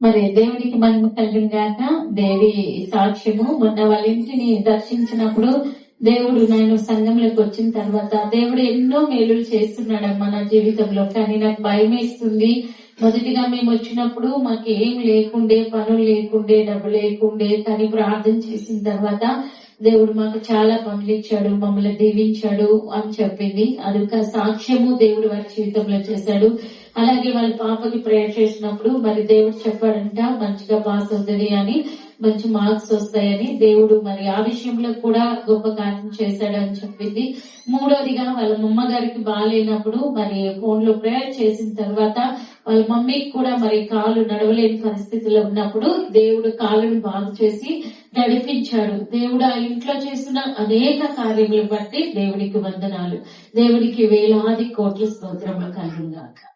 మరి దేవునికి మహిమ కలిగిన గాక. దేవి సాక్ష్యము, మొన్న వాళ్ళ ఇంటిని దర్శించినప్పుడు దేవుడు నేను సంఘంలోకి వచ్చిన తర్వాత దేవుడు ఎన్నో మేలులు చేస్తున్నాడమ్మా నా జీవితంలో. కానీ నాకు భయం వేస్తుంది. మొదటిగా మేము వచ్చినప్పుడు మాకు ఏం లేకుండే, పనులు లేకుండే, డబ్బు లేకుండే. కానీ ప్రార్థన చేసిన తర్వాత దేవుడు మాకు చాలా పనులు ఇచ్చాడు, మమ్మల్ని దీవించాడు అని చెప్పింది. అది ఒక సాక్ష్యము దేవుడు వారి జీవితంలో చేశాడు. అలాగే వాళ్ళ పాపకి ప్రేయర్ చేసినప్పుడు మరి దేవుడు చెప్పాడంట మంచిగా పాస్ అవుతుంది అని, మంచి మార్క్స్ వస్తాయని. దేవుడు మరి ఆ విషయంలో కూడా గొప్ప కార్యం చేశాడు అని చెప్పింది. మూడోదిగా వాళ్ళ మమ్మ గారికి బాగాలేనప్పుడు మరి ఫోన్ లో ప్రేయర్ చేసిన తర్వాత వాళ్ళ మమ్మీకి కూడా మరి కాళ్ళు నడవలేని పరిస్థితిలో ఉన్నప్పుడు దేవుడు కాళ్ళను బాగు చేసి నడిపించాడు. దేవుడు ఆ ఇంట్లో చేసిన అనేక కార్యములు బట్టి దేవుడికి వందనాలు. దేవుడికి వేలాది కోట్ల స్తోత్రములు కలుగుగాక.